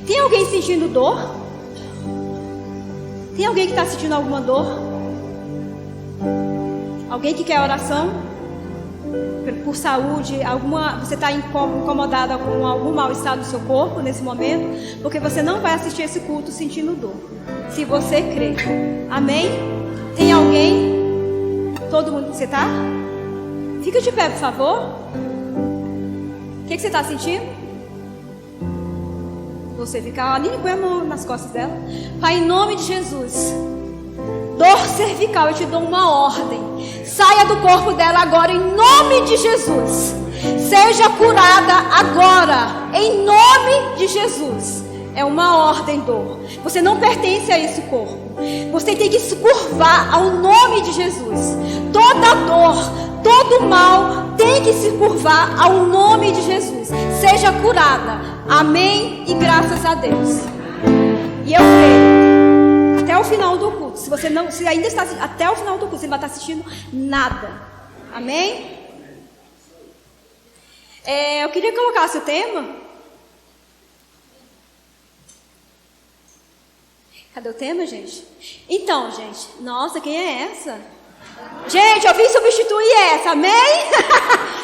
Tem alguém sentindo dor? Tem alguém que está sentindo alguma dor? Alguém que quer oração? Por saúde? Você está incomodada com algum mal-estar do seu corpo nesse momento? Porque você não vai assistir esse culto sentindo dor, se você crer. Amém? Tem alguém? Todo mundo, você está? Fica de pé, por favor. O que você está sentindo? Você fica, Aline, põe a mão nas costas dela. Pai, em nome de Jesus, dor cervical, eu te dou uma ordem. Saia do corpo dela agora, em nome de Jesus. Seja curada agora, em nome de Jesus. É uma ordem, dor. Você não pertence a esse corpo. Você tem que se curvar ao nome de Jesus. Toda dor, todo mal tem que se curvar ao nome de Jesus. Seja curada. Amém e graças a Deus. E eu creio até o final do culto. Se ainda está até o final do culto, você não vai estar assistindo nada. Amém? Eu queria colocar esse tema. Cadê o tema, gente? Então, gente, nossa, quem é essa? Gente, eu vim substituir essa, amém?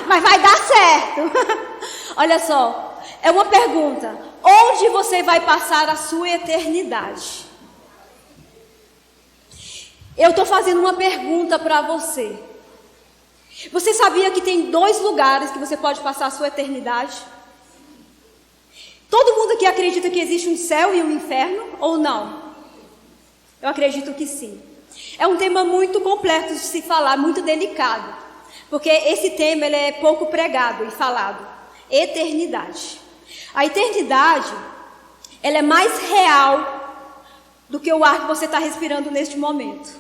Mas vai dar certo. Olha só. É uma pergunta: onde você vai passar a sua eternidade? Eu estou fazendo uma pergunta para você. Você sabia que tem 2 lugares que você pode passar a sua eternidade? Todo mundo aqui acredita que existe um céu e um inferno ou não? Eu acredito que sim. É um tema muito complexo de se falar, muito delicado. Porque esse tema ele é pouco pregado e falado. Eternidade. A eternidade, ela é mais real do que o ar que você está respirando neste momento.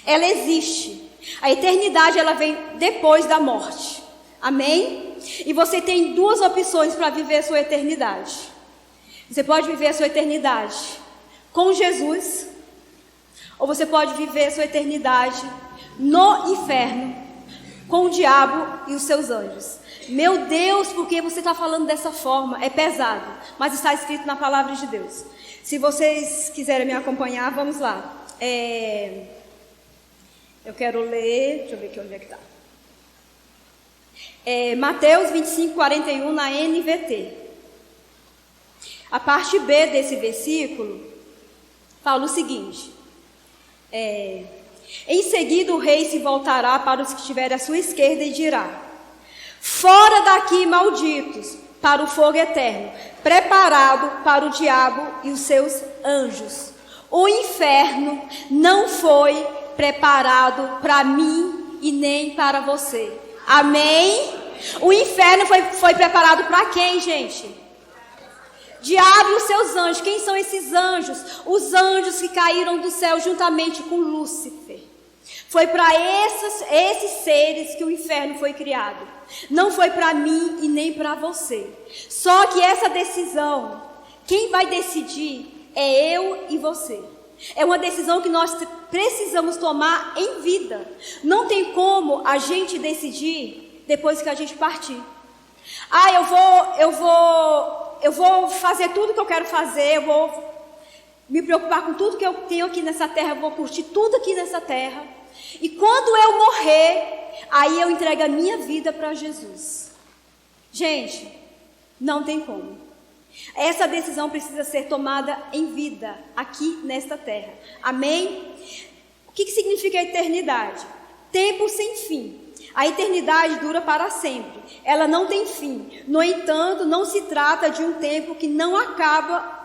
Ela existe. A eternidade, ela vem depois da morte. Amém? E você tem 2 opções para viver a sua eternidade. Você pode viver a sua eternidade com Jesus, ou você pode viver a sua eternidade no inferno, com o diabo e os seus anjos. Meu Deus, por que você está falando dessa forma? É pesado, mas está escrito na palavra de Deus. Se vocês quiserem me acompanhar, vamos lá. Eu quero ler, deixa eu ver aqui onde é que está. Mateus 25, 41 na NVT. A parte B desse versículo fala o seguinte. Em seguida o rei se voltará para os que estiverem à sua esquerda e dirá: fora daqui, malditos, para o fogo eterno, preparado para o diabo e os seus anjos. O inferno não foi preparado para mim e nem para você. Amém? O inferno foi preparado para quem, gente? Diabo e os seus anjos. Quem são esses anjos? Os anjos que caíram do céu juntamente com Lúcifer. Foi para esses seres que o inferno foi criado. Não foi para mim e nem para você. Só que essa decisão, quem vai decidir é eu e você. É uma decisão que nós precisamos tomar em vida. Não tem como a gente decidir depois que a gente partir. Eu vou fazer tudo que eu quero fazer, eu vou me preocupar com tudo que eu tenho aqui nessa terra, eu vou curtir tudo aqui nessa terra. E quando eu morrer, aí eu entrego a minha vida para Jesus. Gente, não tem como. Essa decisão precisa ser tomada em vida, aqui nesta terra. Amém? O que significa a eternidade? Tempo sem fim. A eternidade dura para sempre. Ela não tem fim. No entanto, não se trata de um tempo que não acaba.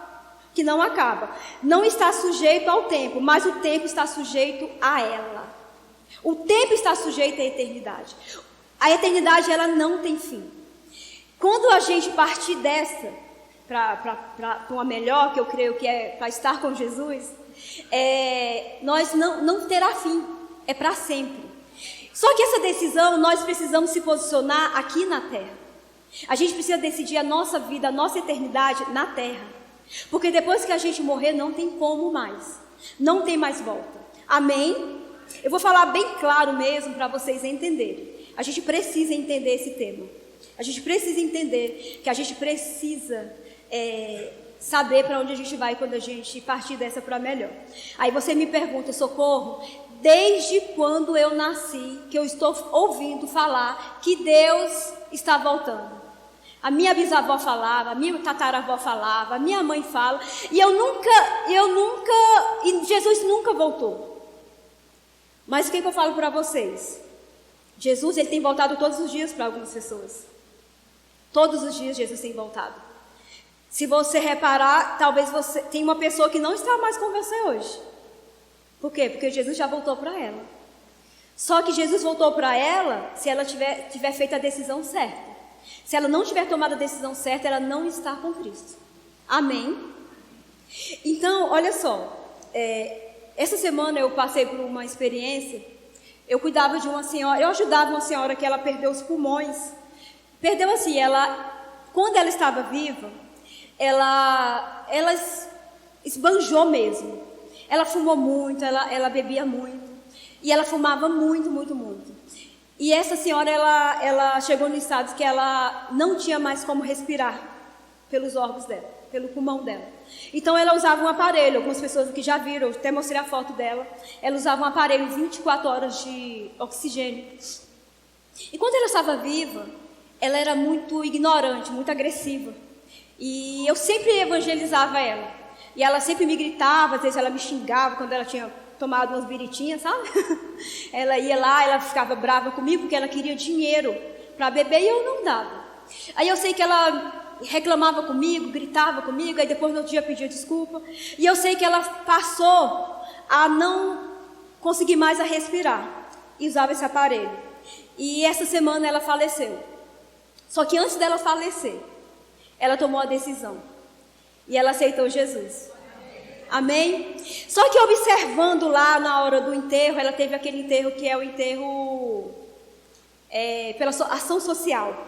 Não está sujeito ao tempo, mas o tempo está sujeito a ela. O tempo está sujeito à eternidade. A eternidade, ela não tem fim. Quando a gente partir dessa para uma melhor, que eu creio que é para estar com Jesus, nós não terá fim. É para sempre. Só que essa decisão, nós precisamos se posicionar aqui na terra. A gente precisa decidir a nossa vida, a nossa eternidade na terra. Porque depois que a gente morrer, não tem como mais. Não tem mais volta. Amém? Eu vou falar bem claro mesmo para vocês entenderem. A gente precisa entender esse tema. A gente precisa entender que a gente precisa saber para onde a gente vai quando a gente partir dessa para melhor. Aí você me pergunta, Socorro, desde quando eu nasci, que eu estou ouvindo falar que Deus está voltando? A minha bisavó falava, a minha tataravó falava, a minha mãe fala, e e Jesus nunca voltou. Mas o que eu falo para vocês? Jesus, ele tem voltado todos os dias para algumas pessoas. Todos os dias Jesus tem voltado. Se você reparar, talvez você tenha uma pessoa que não está mais com você hoje. Por quê? Porque Jesus já voltou para ela. Só que Jesus voltou para ela se ela tiver feito a decisão certa. Se ela não tiver tomado a decisão certa, ela não está com Cristo. Amém? Então, olha só. Essa semana eu passei por uma experiência. Eu cuidava de uma senhora, eu ajudava uma senhora que ela perdeu os pulmões. Perdeu assim, quando ela estava viva, ela esbanjou mesmo. Ela fumou muito, ela bebia muito. E ela fumava muito, muito, muito. E essa senhora, ela chegou no estado que ela não tinha mais como respirar pelos órgãos dela, pelo pulmão dela. Então ela usava um aparelho, algumas pessoas aqui já viram, eu até mostrei a foto dela. Ela usava um aparelho 24 horas de oxigênio. E quando ela estava viva, ela era muito ignorante, muito agressiva. E eu sempre evangelizava ela. E ela sempre me gritava, às vezes ela me xingava quando ela tinha tomado umas biritinhas, sabe? Ela ia lá, ela ficava brava comigo porque ela queria dinheiro para beber e eu não dava. Aí eu sei que ela reclamava comigo, gritava comigo, aí depois no outro dia pedia desculpa. E eu sei que ela passou a não conseguir mais a respirar e usava esse aparelho. E essa semana ela faleceu. Só que antes dela falecer, ela tomou a decisão e ela aceitou Jesus. Amém? Só que observando lá na hora do enterro, ela teve aquele enterro que é o enterro pela ação social,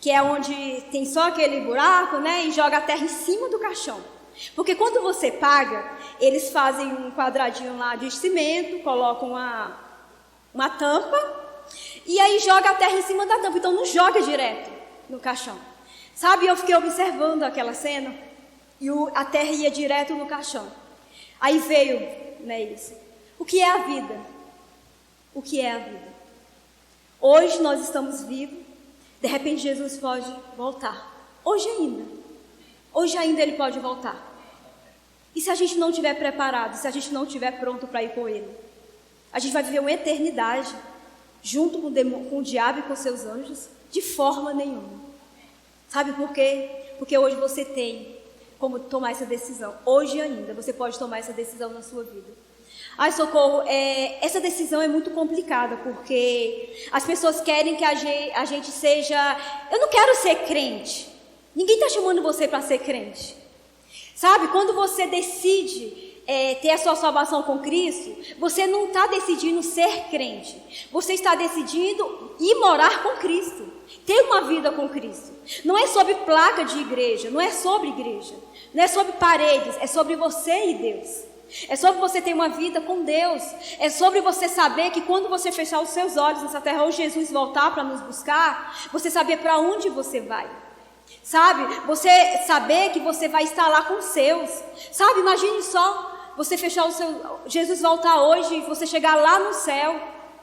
que é onde tem só aquele buraco, né? E joga a terra em cima do caixão. Porque quando você paga, eles fazem um quadradinho lá de cimento, colocam uma tampa e aí joga a terra em cima da tampa. Então não joga direto no caixão. Sabe, eu fiquei observando aquela cena e a terra ia direto no caixão. Aí veio, né, isso. O que é a vida? O que é a vida? Hoje nós estamos vivos. De repente Jesus pode voltar. Hoje ainda. Hoje ainda Ele pode voltar. E se a gente não estiver preparado, se a gente não estiver pronto para ir com Ele, a gente vai viver uma eternidade junto com o diabo e com seus anjos, de forma nenhuma. Sabe por quê? Porque hoje você tem como tomar essa decisão. Hoje ainda você pode tomar essa decisão na sua vida. Ai, Socorro, essa decisão é muito complicada, porque as pessoas querem que a gente seja... Eu não quero ser crente. Ninguém está chamando você para ser crente. Sabe, quando você decide ter a sua salvação com Cristo, você não está decidindo ser crente. Você está decidindo ir morar com Cristo. Ter uma vida com Cristo. Não é sobre placa de igreja, não é sobre igreja. Não é sobre paredes, é sobre você e Deus. É sobre você ter uma vida com Deus. É sobre você saber que quando você fechar os seus olhos nessa terra, ou Jesus voltar para nos buscar, você saber para onde você vai. Sabe? Você saber que você vai estar lá com os seus. Sabe? Imagine só você fechar Jesus voltar hoje e você chegar lá no céu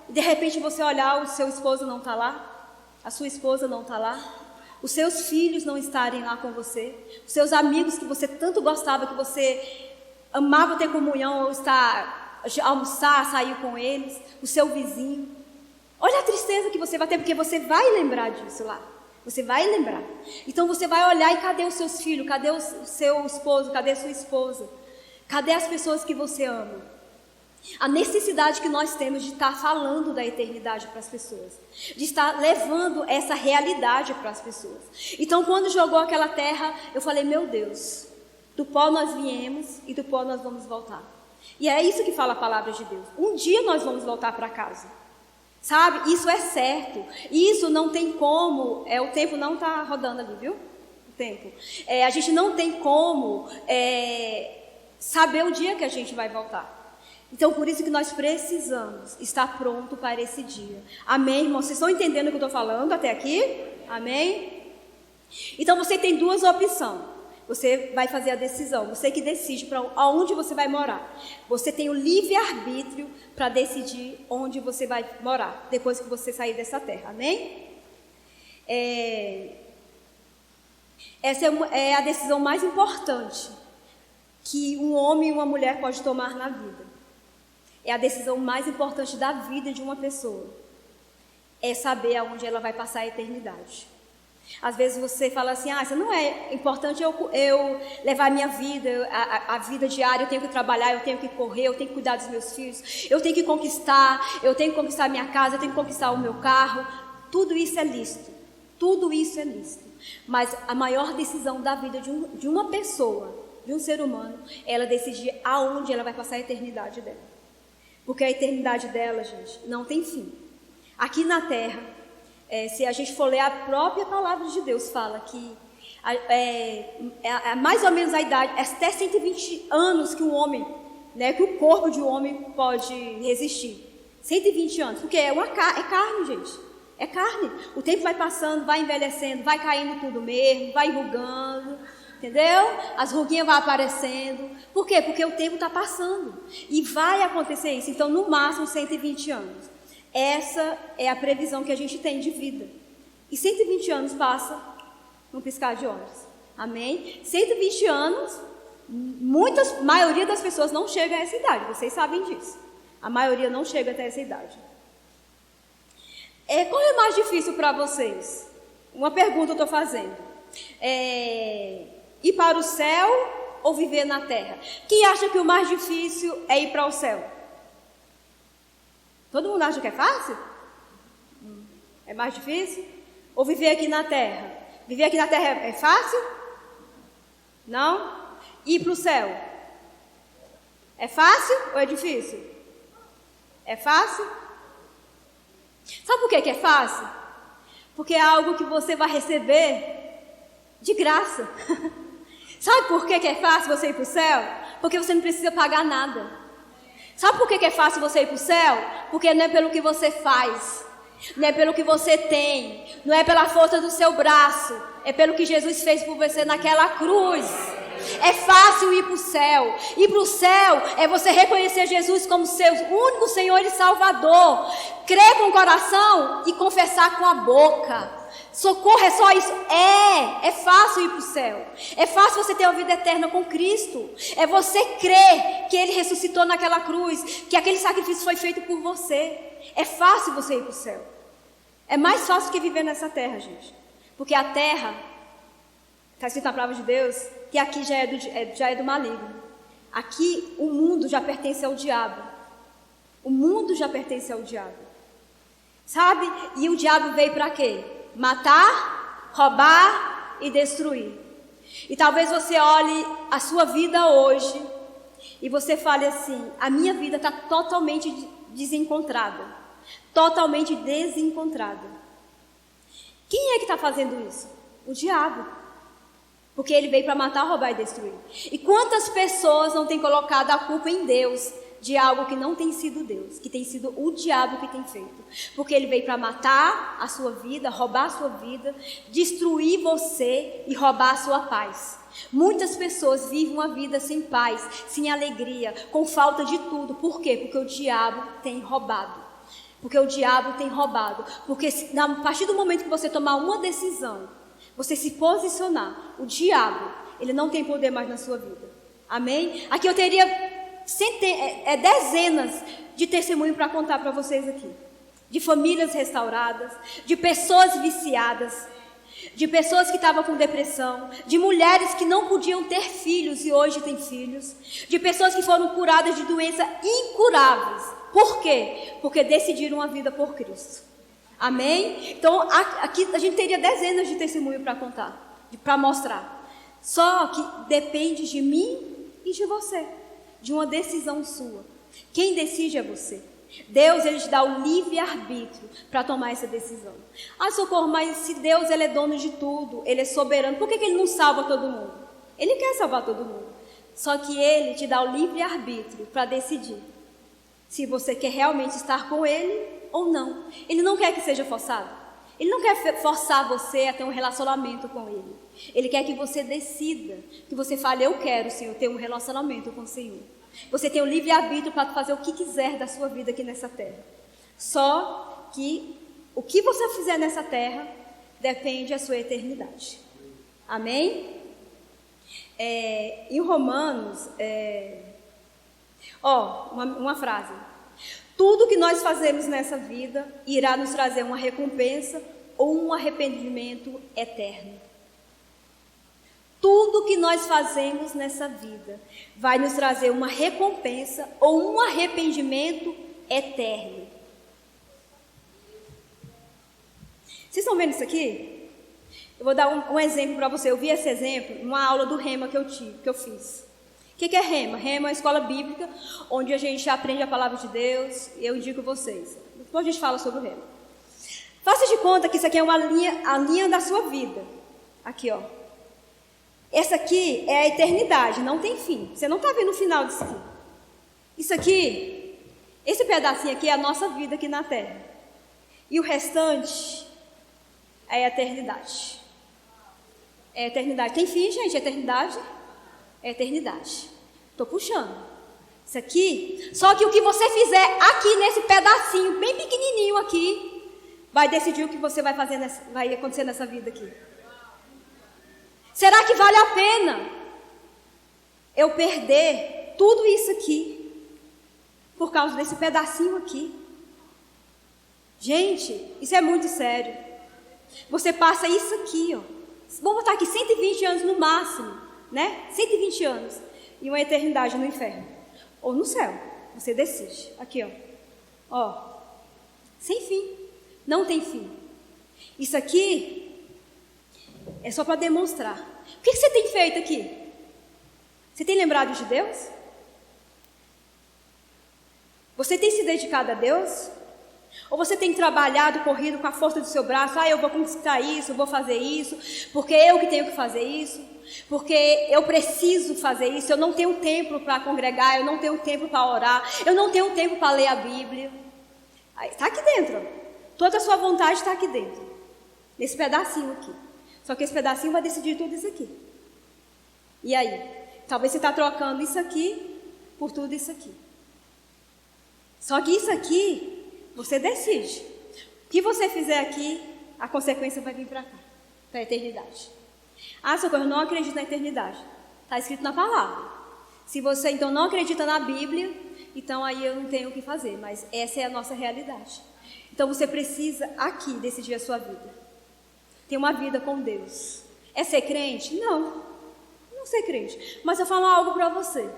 e de repente você olhar, o seu esposo não está lá, a sua esposa não está lá, os seus filhos não estarem lá com você, os seus amigos que você tanto gostava, que você amava ter comunhão, ou almoçar, sair com eles, o seu vizinho. Olha a tristeza que você vai ter, porque você vai lembrar disso lá. Você vai lembrar. Então você vai olhar e cadê os seus filhos? Cadê o seu esposo? Cadê a sua esposa? Cadê as pessoas que você ama? A necessidade que nós temos de estar falando da eternidade para as pessoas. De estar levando essa realidade para as pessoas. Então quando jogou aquela terra, eu falei, meu Deus, do pó nós viemos e do pó nós vamos voltar. E é isso que fala a palavra de Deus. Um dia nós vamos voltar para casa. Sabe? Isso é certo. Isso não tem como. O tempo não está rodando ali, viu? O tempo. A gente não tem como saber o dia que a gente vai voltar. Então, por isso que nós precisamos estar pronto para esse dia. Amém, irmãos? Vocês estão entendendo o que eu estou falando até aqui? Amém? Então, você tem duas opções. Você vai fazer a decisão, você que decide para aonde você vai morar. Você tem o livre-arbítrio para decidir onde você vai morar, depois que você sair dessa terra, amém? Essa é a decisão mais importante que um homem e uma mulher pode tomar na vida. É a decisão mais importante da vida de uma pessoa. É saber aonde ela vai passar a eternidade. Às vezes você fala assim, isso não é importante eu levar a minha vida, a vida diária, eu tenho que trabalhar, eu tenho que correr, eu tenho que cuidar dos meus filhos, eu tenho que conquistar a minha casa, eu tenho que conquistar o meu carro. Tudo isso é lícito, tudo isso é lícito. Mas a maior decisão da vida de uma pessoa, de um ser humano, é ela decidir aonde ela vai passar a eternidade dela. Porque a eternidade dela, gente, não tem fim. Aqui na terra, se a gente for ler a própria palavra de Deus, fala que mais ou menos a idade, até 120 anos que um homem, que o corpo de um homem pode resistir. 120 anos, porque é carne, gente. É carne. O tempo vai passando, vai envelhecendo, vai caindo tudo mesmo, vai enrugando, entendeu? As ruguinhas vão aparecendo. Por quê? Porque o tempo está passando. E vai acontecer isso. Então, no máximo, 120 anos. Essa é a previsão que a gente tem de vida. E 120 anos passa num piscar de olhos. Amém? 120 anos, maioria das pessoas não chega a essa idade. Vocês sabem disso. A maioria não chega até essa idade. Qual é mais difícil para vocês? Uma pergunta eu estou fazendo. Ir para o céu ou viver na terra? Quem acha que o mais difícil é ir para o céu? Todo mundo acha que é fácil? É mais difícil? Ou viver aqui na terra? Viver aqui na terra é fácil? Não? Ir para o céu? É fácil ou é difícil? É fácil? Sabe por que é fácil? Porque é algo que você vai receber de graça. Sabe por que é fácil você ir para o céu? Porque você não precisa pagar nada. Sabe por que é fácil você ir para o céu? Porque não é pelo que você faz, não é pelo que você tem, não é pela força do seu braço, é pelo que Jesus fez por você naquela cruz. É fácil ir para o céu. Ir para o céu é você reconhecer Jesus como seu único Senhor e Salvador, crer com o coração e confessar com a boca. Socorro, é só isso? É fácil ir para o céu. É fácil você ter a vida eterna com Cristo. É você crer que Ele ressuscitou naquela cruz, que aquele sacrifício foi feito por você. É fácil você ir para o céu. É mais fácil que viver nessa terra, gente. Porque a terra, está escrito na palavra de Deus, que aqui já é do maligno. Aqui o mundo já pertence ao diabo. O mundo já pertence ao diabo. Sabe? E o diabo veio para quê? Matar, roubar e destruir. E talvez você olhe a sua vida hoje e você fale assim: a minha vida está totalmente desencontrada. Totalmente desencontrada. Quem é que está fazendo isso? O diabo. Porque ele veio para matar, roubar e destruir. E quantas pessoas não têm colocado a culpa em Deus de algo que não tem sido Deus, que tem sido o diabo que tem feito? Porque ele veio para matar a sua vida, roubar a sua vida, destruir você e roubar a sua paz. Muitas pessoas vivem uma vida sem paz, sem alegria, com falta de tudo. Por quê? Porque o diabo tem roubado. Porque o diabo tem roubado. Porque a partir do momento que você tomar uma decisão, você se posicionar, o diabo, ele não tem poder mais na sua vida. Amém? Aqui eu teria dezenas de testemunhos para contar para vocês aqui. De famílias restauradas, de pessoas viciadas, de pessoas que estavam com depressão, de mulheres que não podiam ter filhos e hoje têm filhos, de pessoas que foram curadas de doenças incuráveis. Por quê? Porque decidiram a vida por Cristo. Amém? Então, aqui a gente teria dezenas de testemunhos para contar, para mostrar. Só que depende de mim e de você, de uma decisão sua. Quem decide é você. Deus, ele te dá o livre-arbítrio para tomar essa decisão. Socorro, mas se Deus, ele é dono de tudo, ele é soberano, por que ele não salva todo mundo? Ele quer salvar todo mundo. Só que ele te dá o livre-arbítrio para decidir se você quer realmente estar com ele ou não. Ele não quer que seja forçado. Ele não quer forçar você a ter um relacionamento com Ele. Ele quer que você decida, que você fale, eu quero, Senhor, ter um relacionamento com o Senhor. Você tem o livre-arbítrio para fazer o que quiser da sua vida aqui nessa terra. Só que o que você fizer nessa terra depende da sua eternidade. Amém? Em Romanos, uma frase. Tudo que nós fazemos nessa vida irá nos trazer uma recompensa ou um arrependimento eterno. Tudo que nós fazemos nessa vida vai nos trazer uma recompensa ou um arrependimento eterno. Vocês estão vendo isso aqui? Eu vou dar um exemplo para você. Eu vi esse exemplo numa aula do Rema que eu fiz. O que é Rema? Rema é uma escola bíblica onde a gente aprende a palavra de Deus. E eu indico vocês. Depois a gente fala sobre o Rema. Faça de conta que isso aqui é a linha da sua vida. Aqui, ó. Essa aqui é a eternidade, não tem fim. Você não está vendo o final disso aqui. Isso aqui, esse pedacinho aqui é a nossa vida aqui na Terra. E o restante é a eternidade. É a eternidade. Tem fim, gente? Eternidade? É eternidade. Estou puxando. Isso aqui, só que o que você fizer aqui nesse pedacinho, bem pequenininho aqui, vai decidir o que você vai fazer, vai acontecer nessa vida aqui. Será que vale a pena eu perder tudo isso aqui por causa desse pedacinho aqui? Gente, isso é muito sério. Você passa isso aqui, ó. Vamos botar aqui 120 anos no máximo, né? 120 anos e uma eternidade no inferno ou no céu. Você decide. Aqui, ó. Ó. Sem fim. Não tem fim. Isso aqui é só para demonstrar. O que você tem feito aqui? Você tem lembrado de Deus? Você tem se dedicado a Deus? Ou você tem trabalhado, corrido com a força do seu braço? Eu vou conquistar isso, eu vou fazer isso, porque eu que tenho que fazer isso, porque eu preciso fazer isso, eu não tenho tempo para congregar, eu não tenho tempo para orar, eu não tenho tempo para ler a Bíblia. Está aqui dentro, ó. Toda a sua vontade está aqui dentro, nesse pedacinho aqui. Só que esse pedacinho vai decidir tudo isso aqui. E aí? Talvez você está trocando isso aqui por tudo isso aqui. Só que isso aqui, você decide. O que você fizer aqui, a consequência vai vir para cá, para a eternidade. Socorro, eu não acredito na eternidade. Está escrito na palavra. Se você então não acredita na Bíblia, então aí eu não tenho o que fazer. Mas essa é a nossa realidade. Então você precisa aqui decidir a sua vida. Ter uma vida com Deus. É ser crente? Não ser crente. Mas eu falo algo para você.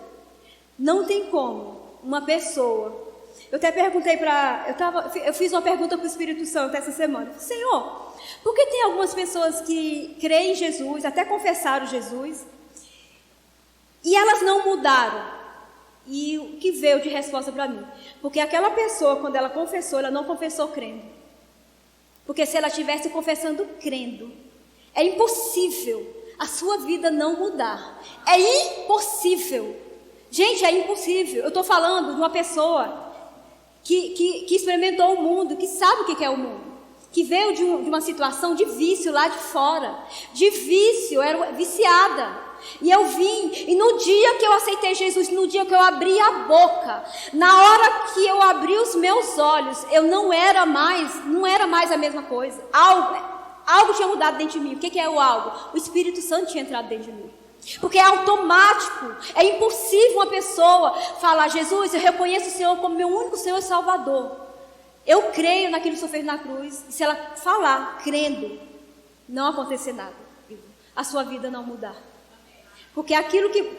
Não tem como uma pessoa... Eu até perguntei eu fiz uma pergunta para o Espírito Santo essa semana. Senhor, por que tem algumas pessoas que creem em Jesus, até confessaram Jesus, e elas não mudaram? E o que veio de resposta para mim? Porque aquela pessoa, quando ela confessou, ela não confessou crendo. Porque se ela estivesse confessando crendo, é impossível a sua vida não mudar. É impossível. Gente, é impossível. Eu estou falando de uma pessoa que experimentou o mundo, que sabe o que é o mundo. Que veio de uma situação de vício lá de fora. De vício, era viciada. E eu vim, e no dia que eu aceitei Jesus, no dia que eu abri a boca, na hora que eu abri os meus olhos, eu não era mais a mesma coisa. Algo tinha mudado dentro de mim. O que é o algo? O Espírito Santo tinha entrado dentro de mim. Porque é automático, é impossível uma pessoa falar, Jesus, eu reconheço o Senhor como meu único Senhor e Salvador. Eu creio naquilo que o Senhor fez na cruz. E se ela falar, crendo, não acontecer nada, a sua vida não mudar. Porque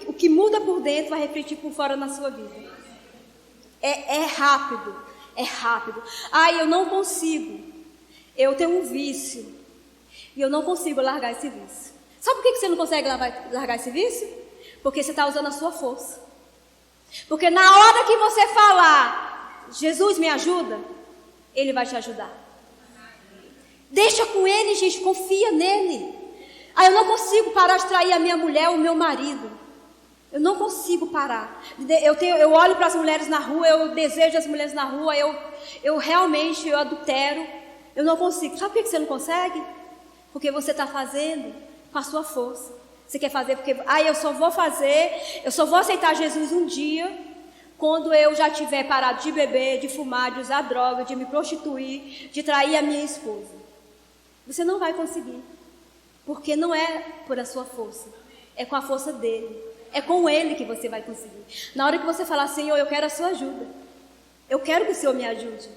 o que muda por dentro vai refletir por fora na sua vida. É rápido. Eu não consigo. Eu tenho um vício. E eu não consigo largar esse vício. Sabe por que você não consegue largar esse vício? Porque você está usando a sua força. Porque na hora que você falar, Jesus me ajuda, Ele vai te ajudar. Deixa com Ele, gente, confia nele. Eu não consigo parar de trair a minha mulher ou o meu marido. Eu não consigo parar. Eu olho para as mulheres na rua, eu desejo as mulheres na rua, eu realmente adultero. Eu não consigo. Sabe por que você não consegue? Porque você está fazendo com a sua força. Você quer fazer porque, eu só vou aceitar Jesus um dia quando eu já tiver parado de beber, de fumar, de usar droga, de me prostituir, de trair a minha esposa. Você não vai conseguir. Porque não é por a sua força. É com a força dele. É com ele que você vai conseguir. Na hora que você falar, Senhor, eu quero a sua ajuda. Eu quero que o Senhor me ajude.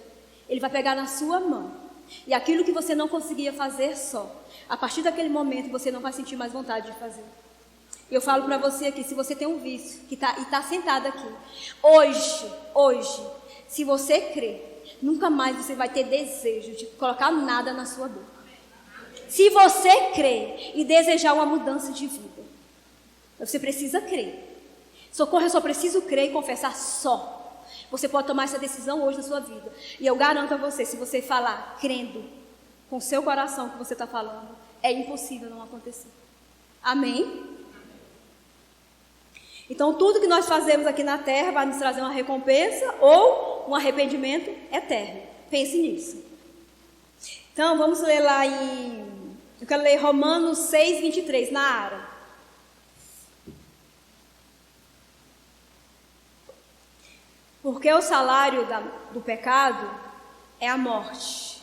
Ele vai pegar na sua mão. E aquilo que você não conseguia fazer só, a partir daquele momento você não vai sentir mais vontade de fazer. Eu falo para você aqui, se você tem um vício e está sentado aqui, hoje, se você crer, nunca mais você vai ter desejo de colocar nada na sua boca. Se você crer e desejar uma mudança de vida, você precisa crer. Socorro, eu só preciso crer e confessar só. Você pode tomar essa decisão hoje na sua vida. E eu garanto a você, se você falar crendo com o seu coração que você está falando, é impossível não acontecer. Amém? Então, tudo que nós fazemos aqui na terra vai nos trazer uma recompensa ou um arrependimento eterno. Pense nisso. Então, vamos ler lá eu quero ler Romanos 6, 23, na Ara. Porque o salário do pecado é a morte,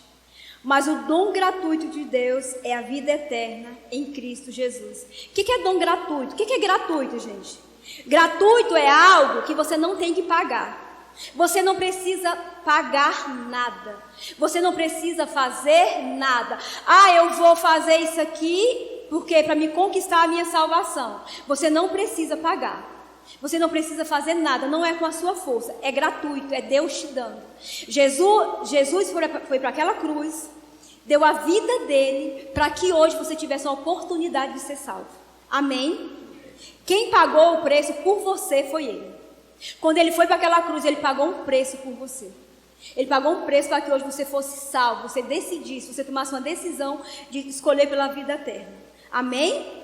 mas o dom gratuito de Deus é a vida eterna em Cristo Jesus. O que é dom gratuito? O que é gratuito, gente? Gratuito é algo que você não tem que pagar. Você não precisa pagar nada. Você não precisa fazer nada. Eu vou fazer isso aqui porque para me conquistar a minha salvação. Você não precisa pagar. Você não precisa fazer nada, não é com a sua força, é gratuito, é Deus te dando. Jesus foi para aquela cruz, deu a vida dele para que hoje você tivesse a oportunidade de ser salvo. Amém? Quem pagou o preço por você foi ele. Quando ele foi para aquela cruz, ele pagou um preço por você. Ele pagou um preço para que hoje você fosse salvo, você decidisse, você tomasse uma decisão de escolher pela vida eterna. Amém?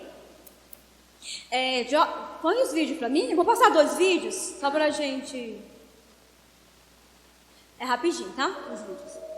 Põe os vídeos para mim. Eu vou passar 2 vídeos só para a gente. É rapidinho, tá? Os vídeos.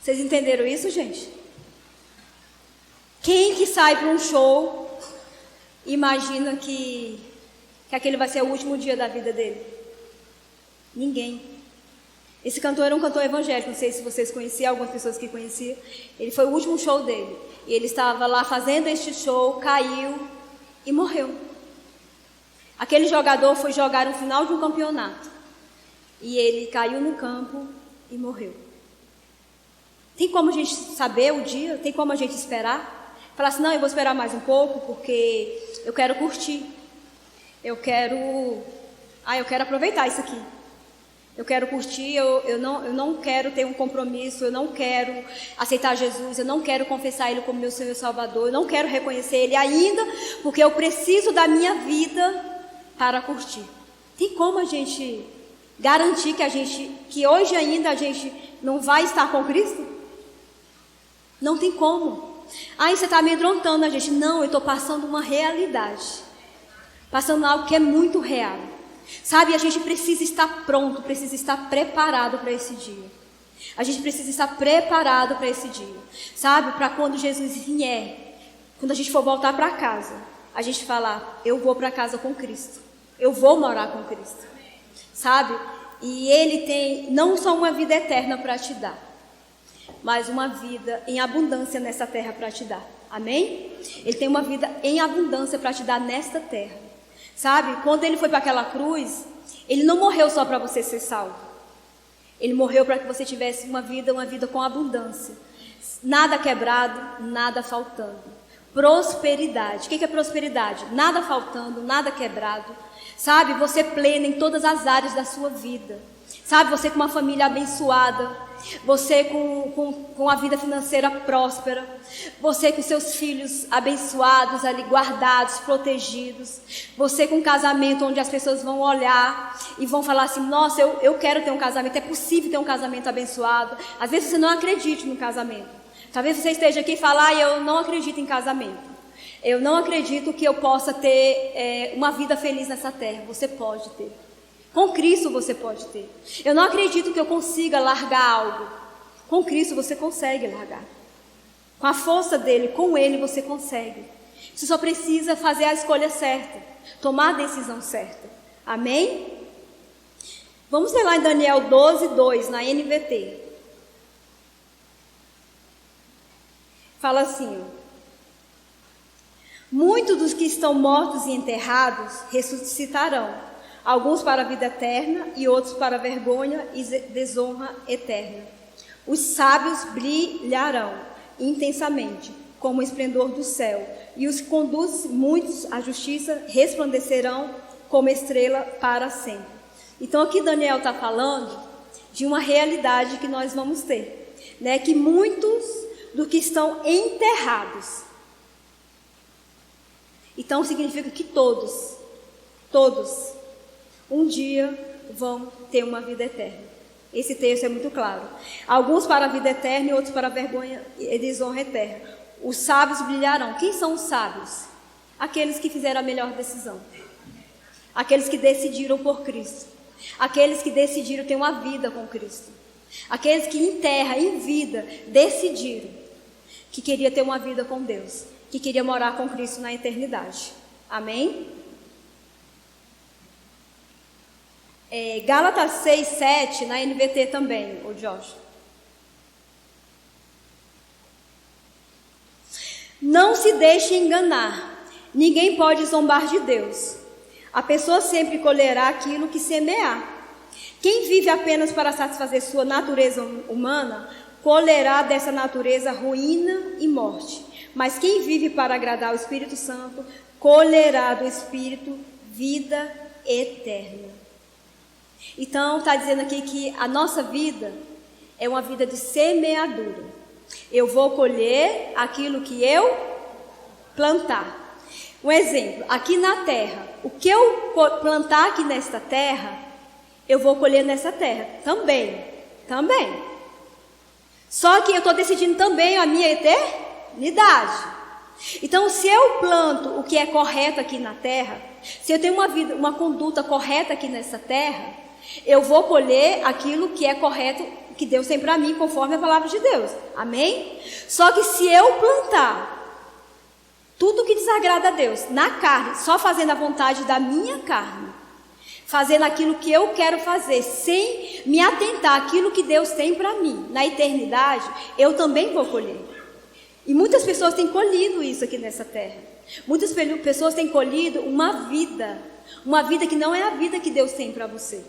Vocês entenderam isso, gente? Quem que sai para um show imagina que aquele vai ser o último dia da vida dele? Ninguém. Esse cantor era um cantor evangélico, não sei se vocês conheciam, algumas pessoas que conheciam. Ele foi o último show dele. E ele estava lá fazendo este show, caiu e morreu. Aquele jogador foi jogar no final de um campeonato. E ele caiu no campo e morreu. Tem como a gente saber o dia? Tem como a gente esperar? Falar assim, não, eu vou esperar mais um pouco porque eu quero curtir. Eu quero aproveitar isso aqui. Eu quero curtir, eu não quero ter um compromisso, eu não quero aceitar Jesus, eu não quero confessar Ele como meu Senhor e Salvador, eu não quero reconhecer Ele ainda, porque eu preciso da minha vida para curtir. Tem como a gente garantir que hoje ainda a gente não vai estar com Cristo? Não tem como. Aí você está amedrontando a gente. Não, eu estou passando uma realidade. Passando algo que é muito real. Sabe, a gente precisa estar pronto, precisa estar preparado para esse dia. A gente precisa estar preparado para esse dia. Sabe, para quando Jesus vier, quando a gente for voltar para casa, a gente falar, eu vou para casa com Cristo. Eu vou morar com Cristo. Sabe? E Ele tem não só uma vida eterna para te dar, mas uma vida em abundância nessa terra para te dar. Amém? Ele tem uma vida em abundância para te dar nesta terra. Sabe? Quando Ele foi para aquela cruz, Ele não morreu só para você ser salvo. Ele morreu para que você tivesse uma vida com abundância. Nada quebrado, nada faltando. Prosperidade. O que é prosperidade? Nada faltando, nada quebrado. Sabe, você plena em todas as áreas da sua vida. Sabe, você com uma família abençoada. Você com a vida financeira próspera. Você com seus filhos abençoados ali, guardados, protegidos. Você com um casamento onde as pessoas vão olhar e vão falar assim, nossa, eu quero ter um casamento. É possível ter um casamento abençoado. Às vezes você não acredita no casamento. Talvez você esteja aqui e fale, eu não acredito em casamento. Eu não acredito que eu possa ter uma vida feliz nessa terra. Você pode ter. Com Cristo você pode ter. Eu não acredito que eu consiga largar algo. Com Cristo você consegue largar. Com a força dele, com ele você consegue. Você só precisa fazer a escolha certa. Tomar a decisão certa. Amém? Vamos ler lá em Daniel 12:2, na NVT. Fala assim, muitos dos que estão mortos e enterrados ressuscitarão, alguns para a vida eterna e outros para a vergonha e desonra eterna. Os sábios brilharão intensamente, como o esplendor do céu, e os que conduzem muitos à justiça resplandecerão como estrela para sempre. Então aqui Daniel está falando de uma realidade que nós vamos ter, né? Que muitos do que estão enterrados. Então significa que todos, um dia vão ter uma vida eterna. Esse texto é muito claro. Alguns para a vida eterna e outros para a vergonha e desonra eterna. Os sábios brilharão. Quem são os sábios? Aqueles que fizeram a melhor decisão. Aqueles que decidiram por Cristo. Aqueles que decidiram ter uma vida com Cristo. Aqueles que em terra, em vida, decidiram que queria ter uma vida com Deus, que queria morar com Cristo na eternidade. Amém? Gálatas 6:7, na NVT também, o Jorge. Não se deixe enganar, ninguém pode zombar de Deus. A pessoa sempre colherá aquilo que semear. Quem vive apenas para satisfazer sua natureza humana, colherá dessa natureza ruína e morte. Mas quem vive para agradar o Espírito Santo, colherá do Espírito vida eterna. Então, está dizendo aqui que a nossa vida é uma vida de semeadura. Eu vou colher aquilo que eu plantar. Um exemplo, aqui na terra, o que eu plantar aqui nesta terra, eu vou colher nessa terra também. Só que eu estou decidindo também a minha eternidade. Então, se eu planto o que é correto aqui na terra, se eu tenho uma conduta correta aqui nessa terra, eu vou colher aquilo que é correto, que Deus tem para mim, conforme a palavra de Deus. Amém? Só que se eu plantar tudo que desagrada a Deus na carne, só fazendo a vontade da minha carne, fazendo aquilo que eu quero fazer, sem me atentar àquilo que Deus tem para mim, na eternidade, eu também vou colher. E muitas pessoas têm colhido isso aqui nessa terra. Muitas pessoas têm colhido uma vida que não é a vida que Deus tem para você.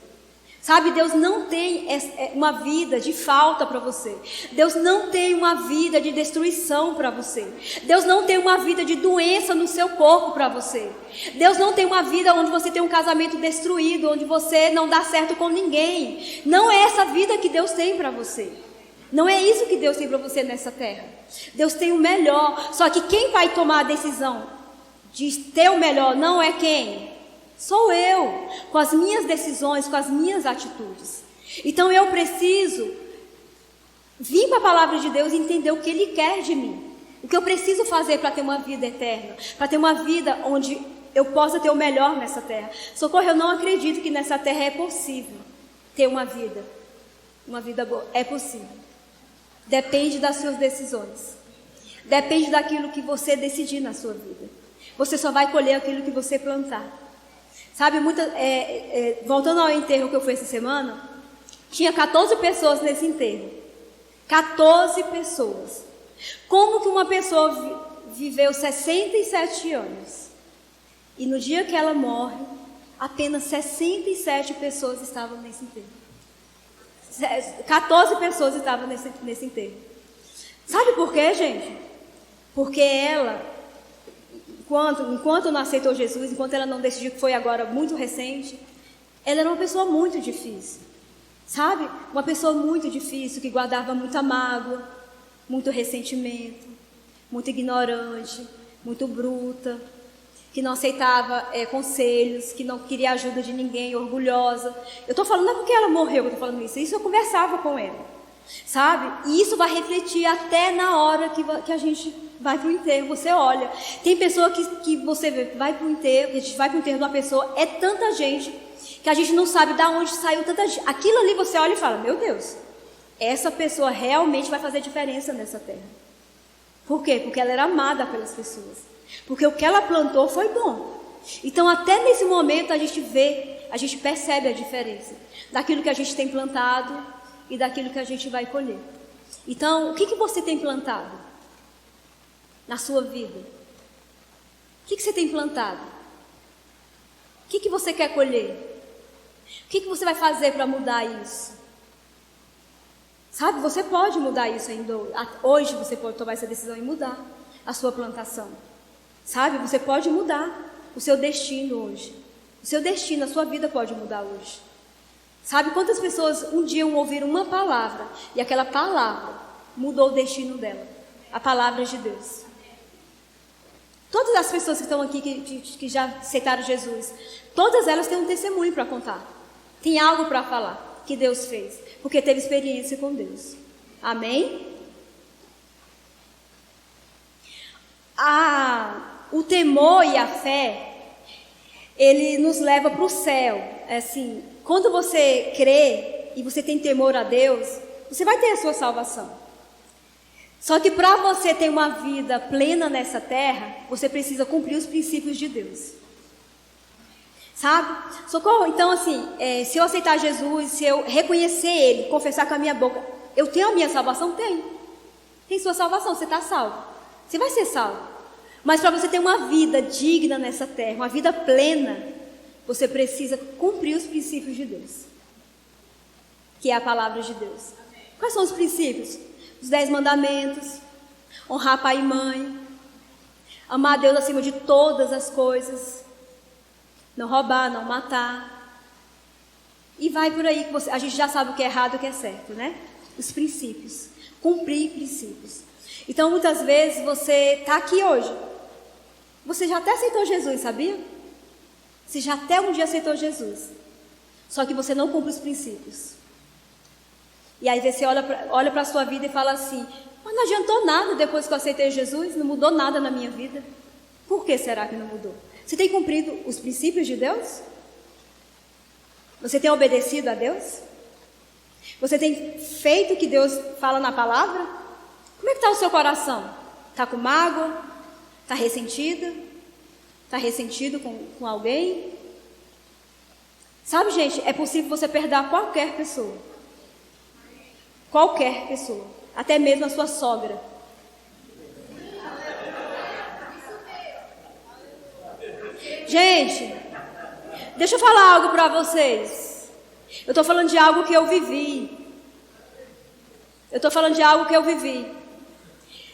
Sabe, Deus não tem uma vida de falta para você. Deus não tem uma vida de destruição para você. Deus não tem uma vida de doença no seu corpo para você. Deus não tem uma vida onde você tem um casamento destruído, onde você não dá certo com ninguém. Não é essa vida que Deus tem para você. Não é isso que Deus tem para você nessa terra. Deus tem o melhor. Só que quem vai tomar a decisão de ter o melhor não é quem? Sou eu, com as minhas decisões, com as minhas atitudes. Então eu preciso vir para a palavra de Deus e entender o que Ele quer de mim. O que eu preciso fazer para ter uma vida eterna, para ter uma vida onde eu possa ter o melhor nessa terra. Socorro, eu não acredito que nessa terra é possível ter uma vida boa. É possível. Depende das suas decisões. Depende daquilo que você decidir na sua vida. Você só vai colher aquilo que você plantar. Sabe, voltando ao enterro que eu fui essa semana, tinha 14 pessoas nesse enterro. 14 pessoas. Como que uma pessoa viveu 67 anos e no dia que ela morre, apenas 67 pessoas estavam nesse enterro? 14 pessoas estavam nesse enterro. Sabe por quê, gente? Porque ela, enquanto não aceitou Jesus, enquanto ela não decidiu, que foi agora muito recente, ela era uma pessoa muito difícil. Sabe? Uma pessoa muito difícil, que guardava muita mágoa, muito ressentimento, muito ignorante, muito bruta, que não aceitava conselhos, que não queria ajuda de ninguém, orgulhosa. Eu estou falando, não é porque ela morreu que eu estou falando isso eu conversava com ela, sabe? E isso vai refletir até na hora que a gente vai para o enterro. Você olha, tem pessoa que você vê, vai para o enterro, a gente vai para o enterro de uma pessoa, é tanta gente, que a gente não sabe de onde saiu tanta gente. Aquilo ali você olha e fala, meu Deus, essa pessoa realmente vai fazer diferença nessa terra. Por quê? Porque ela era amada pelas pessoas. Porque o que ela plantou foi bom. Então até nesse momento a gente percebe a diferença daquilo que a gente tem plantado e daquilo que a gente vai colher. Então, o que você tem plantado na sua vida? O que você tem plantado? O que você quer colher? O que você vai fazer para mudar isso? Sabe, você pode mudar isso ainda hoje. Você pode tomar essa decisão e mudar a sua plantação. Sabe, você pode mudar o seu destino hoje. O seu destino, a sua vida pode mudar hoje. Sabe quantas pessoas um dia ouviram uma palavra e aquela palavra mudou o destino dela? A palavra de Deus. Todas as pessoas que estão aqui, que já aceitaram Jesus, todas elas têm um testemunho para contar. Tem algo para falar que Deus fez, porque teve experiência com Deus. Amém? O temor e a fé, ele nos leva para o céu. Assim, quando você crê e você tem temor a Deus, você vai ter a sua salvação. Só que para você ter uma vida plena nessa terra, você precisa cumprir os princípios de Deus. Sabe? Socorro, então assim, se eu aceitar Jesus, se eu reconhecer Ele, confessar com a minha boca, eu tenho a minha salvação? Tenho. Tem sua salvação, você está salvo. Você vai ser salvo. Mas para você ter uma vida digna nessa terra, uma vida plena, você precisa cumprir os princípios de Deus, que é a palavra de Deus. Quais são os princípios? Os 10 mandamentos, honrar pai e mãe, amar a Deus acima de todas as coisas, não roubar, não matar. E vai por aí, que a gente já sabe o que é errado e o que é certo, né? Os princípios, cumprir princípios. Então muitas vezes você está aqui hoje, você já até aceitou Jesus, sabia? Você já até um dia aceitou Jesus, só que você não cumpre os princípios. E aí você olha para a sua vida e fala assim, mas não adiantou nada depois que eu aceitei Jesus, não mudou nada na minha vida. Por que será que não mudou? Você tem cumprido os princípios de Deus? Você tem obedecido a Deus? Você tem feito o que Deus fala na palavra? Como é que está o seu coração? Está com mágoa? Está ressentida? Está ressentido com alguém? Sabe, gente, é possível você perdoar qualquer pessoa. Qualquer pessoa. Até mesmo a sua sogra. Gente, deixa eu falar algo para vocês. Eu estou falando de algo que eu vivi.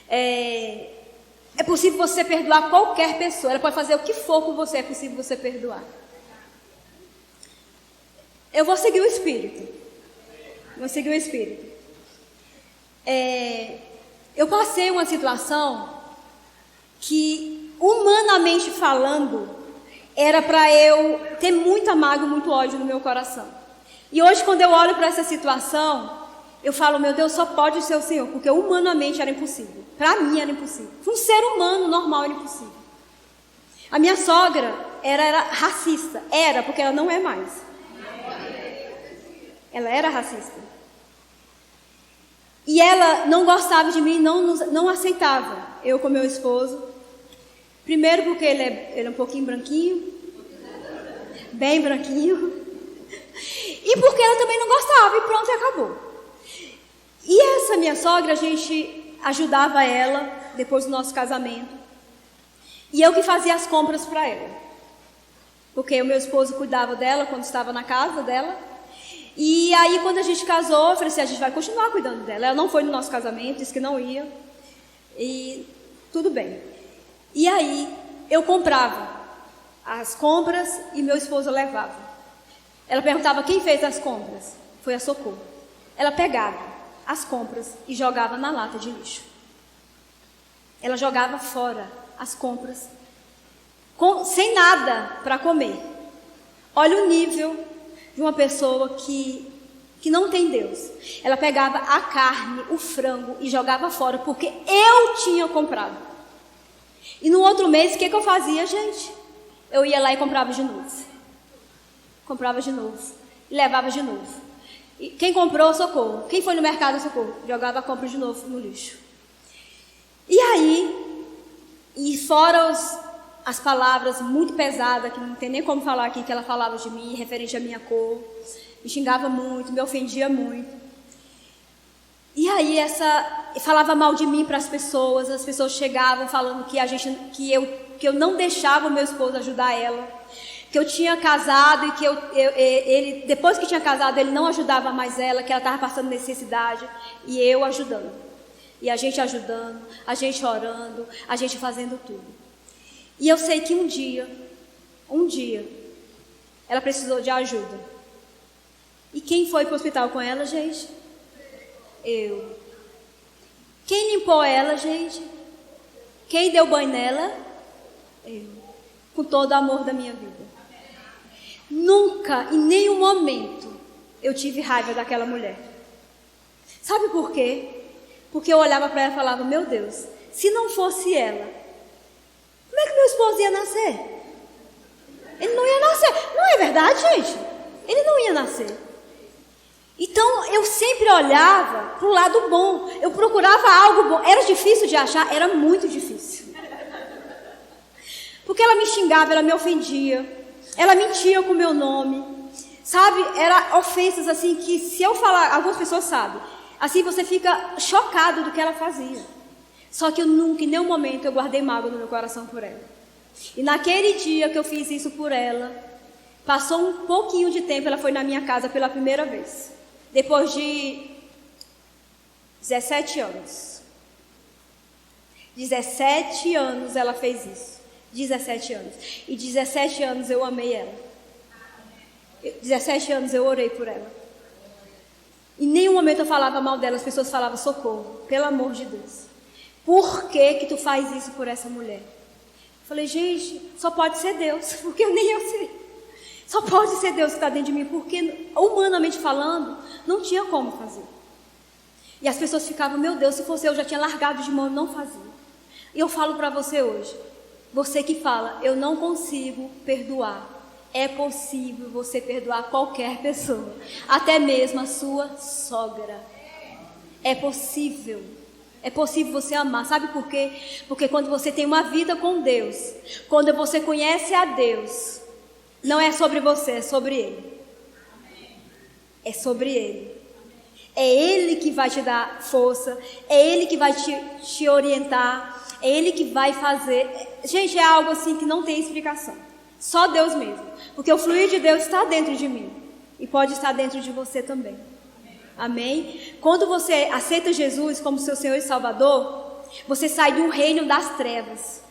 É possível você perdoar qualquer pessoa. Ela pode fazer o que for com você, é possível você perdoar. Eu vou seguir o Espírito. Eu passei uma situação que, humanamente falando, era para eu ter muita mágoa, muito ódio no meu coração. E hoje, quando eu olho para essa situação, eu falo, meu Deus, só pode ser o Senhor, porque humanamente era impossível. Para mim era impossível. Para um ser humano normal era impossível. A minha sogra era racista. Era, porque ela não é mais. Ela era racista. E ela não gostava de mim, não aceitava eu com meu esposo. Primeiro porque ele é um pouquinho branquinho. Bem branquinho. E porque ela também não gostava, e pronto, e acabou. E essa minha sogra, a gente ajudava ela depois do nosso casamento. E eu que fazia as compras para ela. Porque o meu esposo cuidava dela quando estava na casa dela. E aí quando a gente casou, eu falei assim, a gente vai continuar cuidando dela. Ela não foi no nosso casamento, disse que não ia. E tudo bem. E aí eu comprava as compras e meu esposo levava. Ela perguntava quem fez as compras. Foi a Socorro. Ela pegava as compras e jogava na lata de lixo. Ela jogava fora as compras, sem nada para comer. Olha o nível de uma pessoa que não tem Deus. Ela pegava a carne, o frango e jogava fora, porque eu tinha comprado. E no outro mês, o que eu fazia, gente? Eu ia lá e comprava de novo. Comprava de novo. E levava de novo. E quem comprou, Socorro. Quem foi no mercado, Socorro. Jogava a compra de novo no lixo. E aí, e fora as palavras muito pesadas, que não tem nem como falar aqui, que ela falava de mim, referente à minha cor. Me xingava muito, me ofendia muito. E aí, falava mal de mim para as pessoas chegavam falando que eu não deixava o meu esposo ajudar ela. Que eu tinha casado e que ele, depois que tinha casado, ele não ajudava mais ela, que ela estava passando necessidade, e eu ajudando. E a gente ajudando, a gente orando, a gente fazendo tudo. E eu sei que um dia, ela precisou de ajuda. E quem foi para o hospital com ela, gente? Eu. Quem limpou ela, gente? Quem deu banho nela? Eu. Com todo o amor da minha vida. Nunca, em nenhum momento, eu tive raiva daquela mulher. Sabe por quê? Porque eu olhava para ela e falava, meu Deus, se não fosse ela, como é que meu esposo ia nascer? Ele não ia nascer. Não é verdade, gente? Ele não ia nascer. Então, eu sempre olhava para o lado bom. Eu procurava algo bom. Era difícil de achar? Era muito difícil. Porque ela me xingava, ela me ofendia. Ela mentia com o meu nome, sabe? Era ofensas assim que se eu falar, algumas pessoas sabem, assim você fica chocado do que ela fazia. Só que eu nunca, em nenhum momento, eu guardei mágoa no meu coração por ela. E naquele dia que eu fiz isso por ela, passou um pouquinho de tempo, ela foi na minha casa pela primeira vez. Depois de 17 anos. 17 anos ela fez isso. 17 anos. E 17 anos eu amei ela. 17 anos eu orei por ela. Em nenhum momento eu falava mal dela, as pessoas falavam, Socorro, pelo amor de Deus. Por que tu faz isso por essa mulher? Eu falei, gente, só pode ser Deus, porque nem eu sei. Só pode ser Deus que está dentro de mim, porque humanamente falando, não tinha como fazer. E as pessoas ficavam, meu Deus, se fosse eu já tinha largado de mão e não fazia. E eu falo para você hoje, você que fala, eu não consigo perdoar. É possível você perdoar qualquer pessoa, até mesmo a sua sogra. É possível. É possível você amar. Sabe por quê? Porque quando você tem uma vida com Deus, quando você conhece a Deus, não é sobre você, é sobre Ele. É sobre Ele. É Ele que vai te dar força, é Ele que vai te orientar, é Ele que vai fazer. Gente, é algo assim que não tem explicação. Só Deus mesmo. Porque o fluir de Deus está dentro de mim. E pode estar dentro de você também. Amém? Quando você aceita Jesus como seu Senhor e Salvador, você sai do reino das trevas.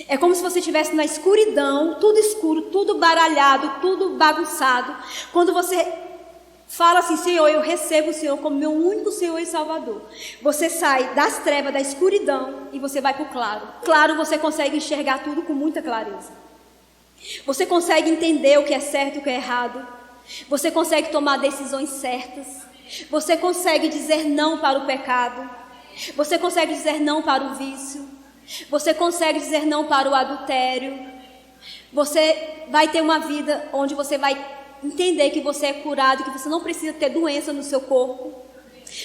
É como se você estivesse na escuridão, tudo escuro, tudo baralhado, tudo bagunçado. Quando você fala assim, Senhor, eu recebo o Senhor como meu único Senhor e Salvador. Você sai das trevas, da escuridão e você vai para o claro. Claro, você consegue enxergar tudo com muita clareza. Você consegue entender o que é certo e o que é errado. Você consegue tomar decisões certas. Você consegue dizer não para o pecado. Você consegue dizer não para o vício. Você consegue dizer não para o adultério. Você vai ter uma vida onde você vai entender que você é curado, que você não precisa ter doença no seu corpo.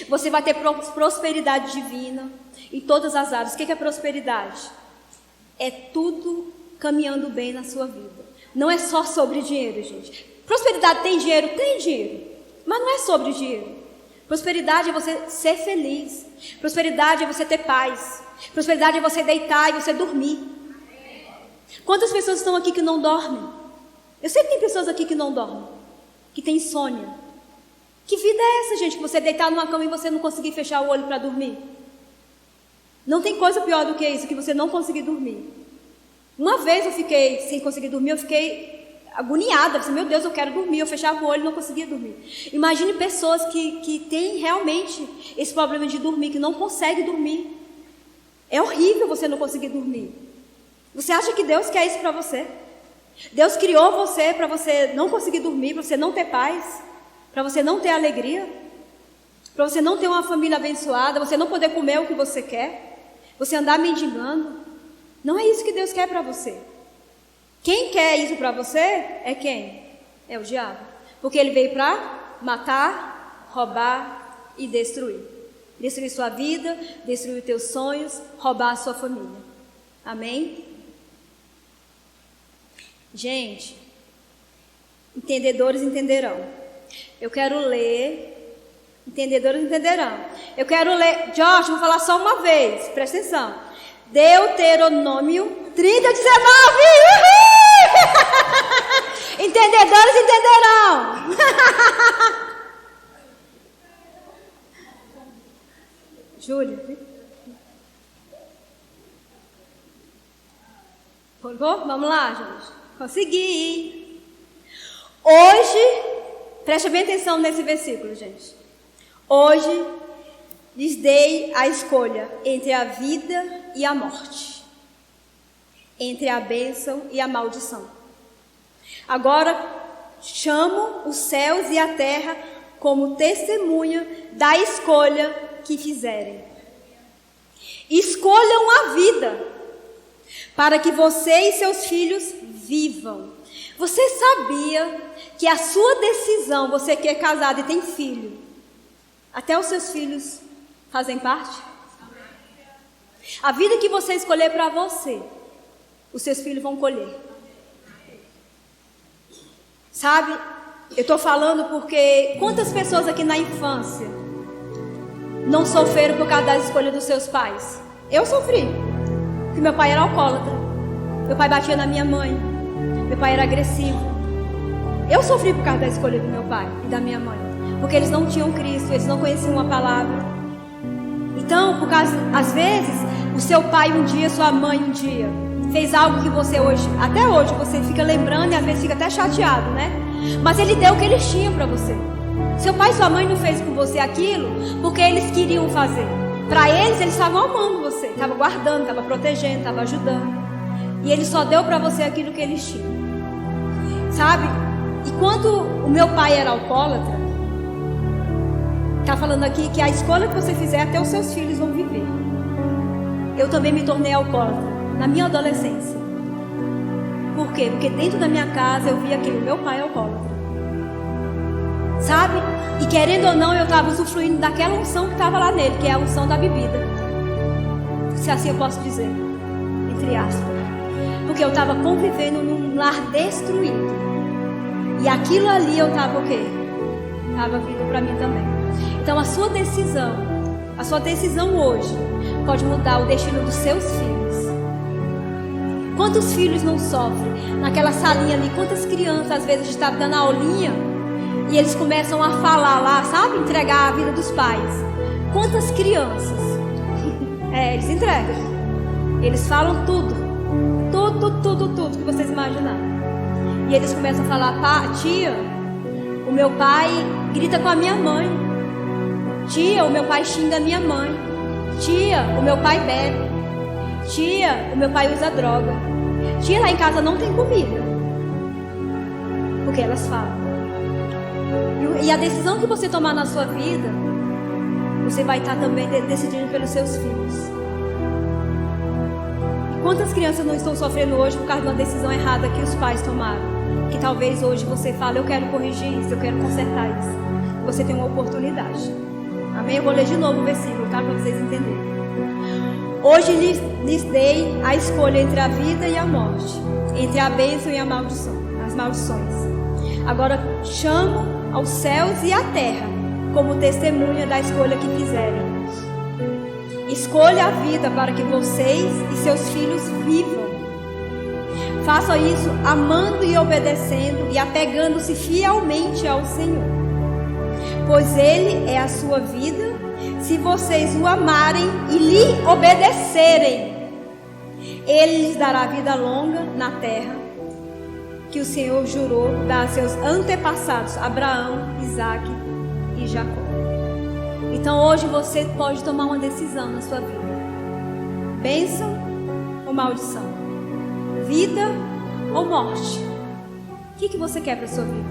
Você vai ter prosperidade divina em todas as áreas. O que é prosperidade? É tudo caminhando bem na sua vida. Não é só sobre dinheiro, gente. Prosperidade tem dinheiro? Tem dinheiro. Mas não é sobre dinheiro. Prosperidade é você ser feliz. Prosperidade é você ter paz. Prosperidade é você deitar e você dormir. Quantas pessoas estão aqui que não dormem? Eu sei que tem pessoas aqui que não dormem, que tem insônia. Que vida é essa, gente? Que você deitar numa cama e você não conseguir fechar o olho para dormir? Não tem coisa pior do que isso, que você não conseguir dormir. Uma vez eu fiquei sem conseguir dormir, eu fiquei agoniada. Meu Deus, eu quero dormir. Eu fechava o olho e não conseguia dormir. Imagine pessoas que têm realmente esse problema de dormir, que não conseguem dormir. É horrível você não conseguir dormir. Você acha que Deus quer isso para você? Deus criou você para você não conseguir dormir, para você não ter paz, para você não ter alegria, para você não ter uma família abençoada, você não poder comer o que você quer, você andar mendigando. Não é isso que Deus quer para você. Quem quer isso para você é quem? É o diabo. Porque ele veio para matar, roubar e destruir. Destruir sua vida, destruir os teus sonhos, roubar a sua família. Amém? Gente, entendedores entenderão. Eu quero ler. Entendedores entenderão. Eu quero ler. Josh, vou falar só uma vez. Presta atenção. Deuteronômio 30, 19. Entendedores entenderão. Júlia. Vamos lá, gente. Consegui. Hoje, preste bem atenção nesse versículo, gente. Hoje lhes dei a escolha entre a vida e a morte, entre a bênção e a maldição. Agora chamo os céus e a terra como testemunha da escolha que fizerem. Escolham a vida, para que você e seus filhos vivam. Você sabia que a sua decisão, você que é casado e tem filho, até os seus filhos fazem parte? A vida que você escolher para você, os seus filhos vão colher. Sabe, eu estou falando porque quantas pessoas aqui na infância não sofreram por causa das escolhas dos seus pais? Eu sofri, porque meu pai era alcoólatra, meu pai batia na minha mãe, meu pai era agressivo. Eu sofri por causa da escolha do meu pai e da minha mãe, porque eles não tinham Cristo, eles não conheciam a palavra. Então, por causa, às vezes, o seu pai um dia, sua mãe um dia, fez algo que você hoje, até hoje, você fica lembrando e às vezes fica até chateado, né? Mas ele deu o que eles tinham para você. Seu pai e sua mãe não fez com você aquilo porque eles queriam fazer. Para eles estavam amando você, estavam guardando, estavam protegendo, estavam ajudando. E ele só deu para você aquilo que eles tinham. Sabe? E quando o meu pai era alcoólatra, está falando aqui que a escolha que você fizer, até os seus filhos vão viver. Eu também me tornei alcoólatra na minha adolescência. Por quê? Porque dentro da minha casa eu via aquilo, meu pai é alcoólatra. Sabe? E querendo ou não, eu estava usufruindo daquela unção que estava lá nele, que é a unção da bebida. Se assim eu posso dizer, entre aspas. Porque eu estava convivendo num lar destruído. E aquilo ali eu estava o quê? Estava vindo para mim também. Então a sua decisão hoje pode mudar o destino dos seus filhos. Quantos filhos não sofrem naquela salinha ali? Quantas crianças às vezes estavam dando aulinha e eles começam a falar lá, sabe? Entregar a vida dos pais. Quantas crianças? Eles entregam. Eles falam tudo que vocês imaginaram. E eles começam a falar, tia, o meu pai grita com a minha mãe. Tia, o meu pai xinga a minha mãe. Tia, o meu pai bebe. Tia, o meu pai usa droga. Tia, lá em casa não tem comida. Porque elas falam. E a decisão que você tomar na sua vida, você vai estar também decidindo pelos seus filhos. E quantas crianças não estão sofrendo hoje por causa de uma decisão errada que os pais tomaram? Que talvez hoje você fale, eu quero corrigir isso, eu quero consertar isso. Você tem uma oportunidade. Amém? Eu vou ler de novo o versículo, tá? Para vocês entenderem. Hoje lhes dei a escolha entre a vida e a morte, entre a bênção e a maldição, as maldições. Agora chamo aos céus e à terra como testemunha da escolha que fizerem. Escolha a vida para que vocês e seus filhos vivam. Façam isso amando e obedecendo e apegando-se fielmente ao Senhor, pois Ele é a sua vida. Se vocês o amarem e lhe obedecerem, Ele lhes dará vida longa na terra que o Senhor jurou dar a seus antepassados, Abraão, Isaque e Jacó. Então hoje você pode tomar uma decisão na sua vida: bênção ou maldição, vida ou morte. O que você quer para a sua vida?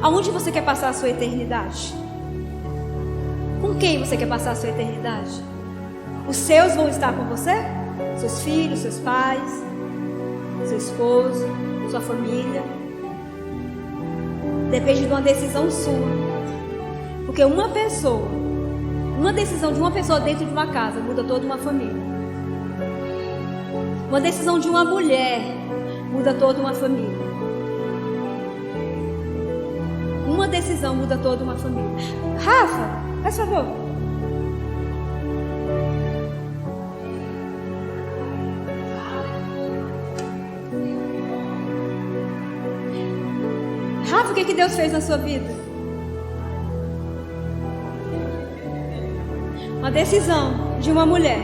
Aonde você quer passar a sua eternidade? Com quem você quer passar a sua eternidade? Os seus vão estar com você? Seus filhos, seus pais, seu esposo, sua família? Depende de uma decisão sua. Porque uma decisão de uma pessoa dentro de uma casa muda toda uma família. Uma decisão de uma mulher muda toda uma família. Uma decisão muda toda uma família. Rafa, faz favor. Rafa, o que Deus fez na sua vida? Uma decisão de uma mulher.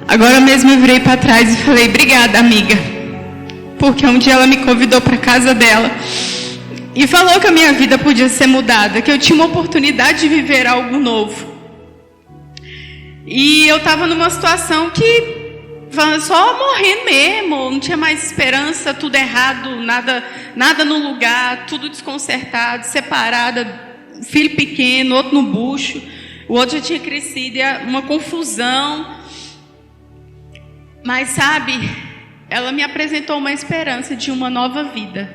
Agora mesmo eu virei para trás e falei, obrigada, amiga. Porque um dia ela me convidou para a casa dela e falou que a minha vida podia ser mudada, que eu tinha uma oportunidade de viver algo novo. E eu estava numa situação que só morrendo mesmo, não tinha mais esperança, tudo errado, nada no lugar, tudo desconcertado, separada, filho pequeno, outro no bucho, o outro já tinha crescido, uma confusão. Mas sabe, ela me apresentou uma esperança de uma nova vida,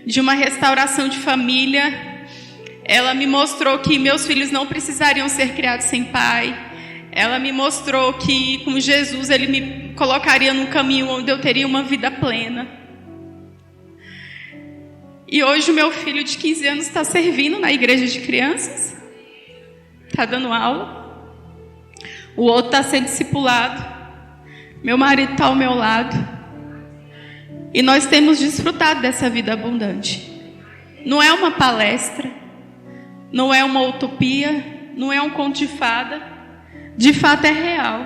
de uma restauração de família. Ela me mostrou que meus filhos não precisariam ser criados sem pai. Ela me mostrou que com Jesus Ele me colocaria num caminho onde eu teria uma vida plena. E hoje o meu filho de 15 anos está servindo na igreja de crianças, está dando aula. O outro está sendo discipulado. Meu marido está ao meu lado. E nós temos desfrutado dessa vida abundante. Não é uma palestra, não é uma utopia, não é um conto de fada. De fato é real.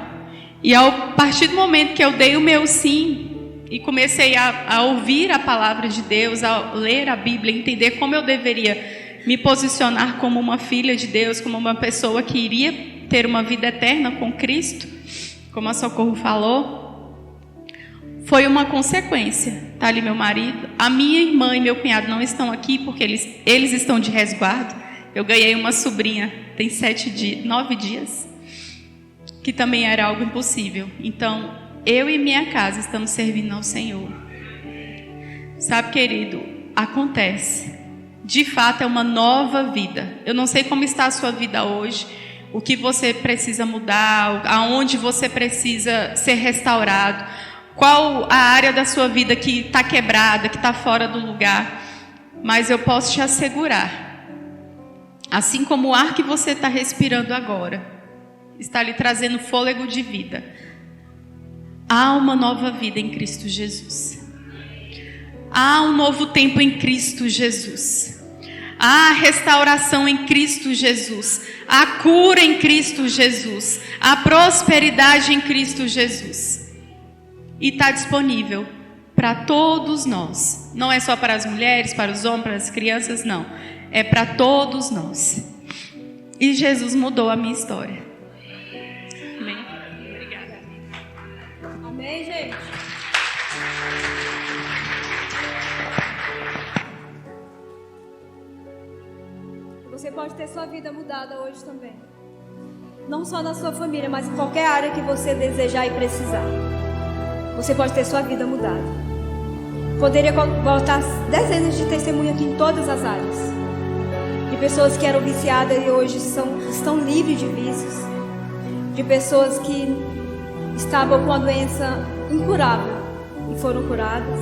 E a partir do momento que eu dei o meu sim e comecei a ouvir a palavra de Deus, a ler a Bíblia, entender como eu deveria me posicionar como uma filha de Deus, como uma pessoa que iria ter uma vida eterna com Cristo, como a Socorro falou, foi uma consequência. Está ali meu marido. A minha irmã e meu cunhado não estão aqui porque eles estão de resguardo. Eu ganhei uma sobrinha, tem 9 dias, que também era algo impossível. Então, eu e minha casa estamos servindo ao Senhor. Sabe, querido, acontece. De fato, é uma nova vida. Eu não sei como está a sua vida hoje, o que você precisa mudar, aonde você precisa ser restaurado, qual a área da sua vida que está quebrada, que está fora do lugar. Mas eu posso te assegurar, assim como o ar que você está respirando agora está lhe trazendo fôlego de vida, há uma nova vida em Cristo Jesus. Há um novo tempo em Cristo Jesus. Há restauração em Cristo Jesus. Há cura em Cristo Jesus. Há prosperidade em Cristo Jesus. E está disponível para todos nós. Não é só para as mulheres, para os homens, para as crianças, não. É para todos nós. E Jesus mudou a minha história. Amém? Obrigada. Amém, gente? Você pode ter sua vida mudada hoje também. Não só na sua família, mas em qualquer área que você desejar e precisar. Você pode ter sua vida mudada. Poderia botar dezenas de testemunhos aqui em todas as áreas. De pessoas que eram viciadas e hoje estão livres de vícios. De pessoas que estavam com a doença incurável e foram curadas.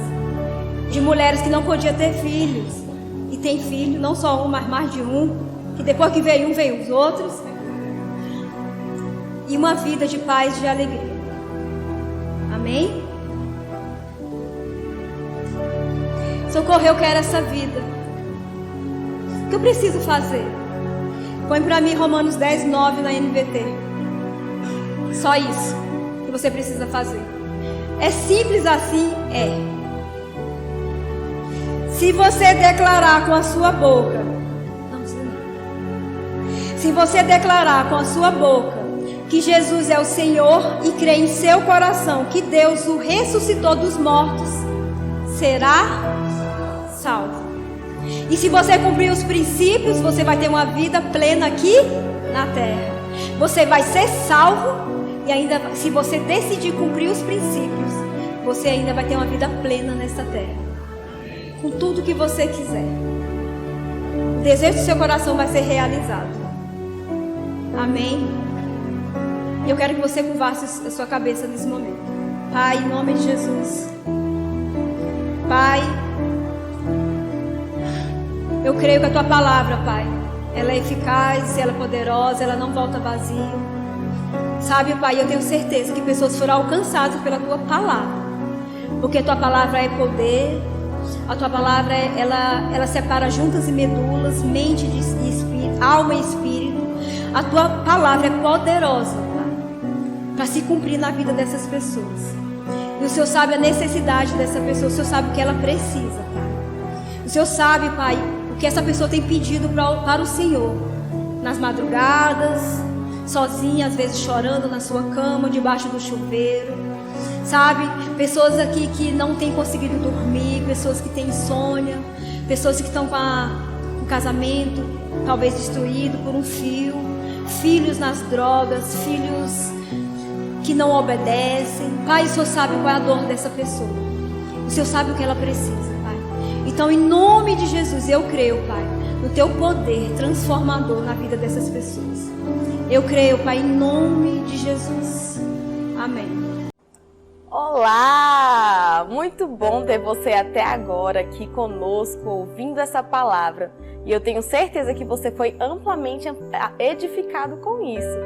De mulheres que não podiam ter filhos e tem filho, não só um, mas mais de um. Que depois que veio um, veio os outros. E uma vida de paz e de alegria. Amém? Socorro, eu quero essa vida. O que eu preciso fazer? Põe para mim Romanos 10, 9 na NVT. Só isso que você precisa fazer. É simples assim? É. Se você declarar com a sua boca, não precisa não. Se você declarar com a sua boca que Jesus é o Senhor e crer em seu coração que Deus o ressuscitou dos mortos, será salvo. E se você cumprir os princípios, você vai ter uma vida plena aqui na terra. Você vai ser salvo e ainda, se você decidir cumprir os princípios, você ainda vai ter uma vida plena nessa terra. Com tudo que você quiser. O desejo do seu coração vai ser realizado. Amém? Eu quero que você curvasse a sua cabeça nesse momento. Pai, em nome de Jesus. Pai, eu creio que a Tua palavra, Pai, ela é eficaz, ela é poderosa, ela não volta vazia. Sabe, Pai, eu tenho certeza que pessoas foram alcançadas pela Tua palavra. Porque a Tua palavra é poder, a Tua palavra, ela separa juntas e medulas, mente e espírito, alma e espírito. A Tua palavra é poderosa para se cumprir na vida dessas pessoas. E o Senhor sabe a necessidade dessa pessoa. O Senhor sabe o que ela precisa, Pai. O Senhor sabe, Pai, o que essa pessoa tem pedido para o Senhor. Nas madrugadas, sozinha, às vezes chorando na sua cama, debaixo do chuveiro. Sabe, pessoas aqui que não têm conseguido dormir, pessoas que têm insônia, pessoas que estão com o casamento talvez destruído por um fio, filhos nas drogas, filhos que não obedecem. Pai, o Senhor sabe qual é a dor dessa pessoa. O Senhor sabe o que ela precisa, Pai. Então, em nome de Jesus, eu creio, Pai, no Teu poder transformador na vida dessas pessoas. Eu creio, Pai, em nome de Jesus. Amém. Olá! Muito bom ter você até agora aqui conosco, ouvindo essa palavra. E eu tenho certeza que você foi amplamente edificado com isso.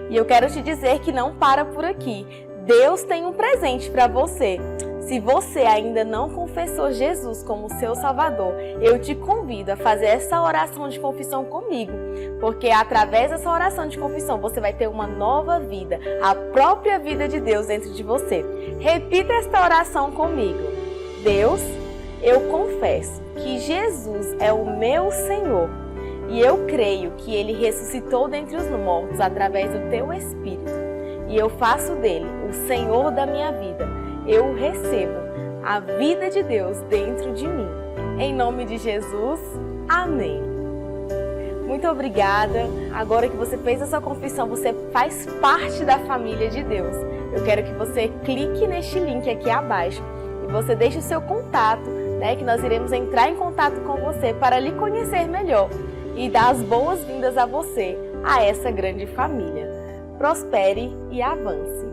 E eu quero te dizer que não para por aqui. Deus tem um presente para você. Se você ainda não confessou Jesus como seu Salvador, eu te convido a fazer essa oração de confissão comigo. Porque através dessa oração de confissão você vai ter uma nova vida, a própria vida de Deus dentro de você. Repita esta oração comigo. Deus, eu confesso que Jesus é o meu Senhor. E eu creio que Ele ressuscitou dentre os mortos através do Teu Espírito. E eu faço dele o Senhor da minha vida. Eu recebo a vida de Deus dentro de mim. Em nome de Jesus, amém. Muito obrigada. Agora que você fez a sua confissão, você faz parte da família de Deus. Eu quero que você clique neste link aqui abaixo e você deixe o seu contato, que nós iremos entrar em contato com você para lhe conhecer melhor e dar as boas-vindas a você, a essa grande família. Prospere e avance.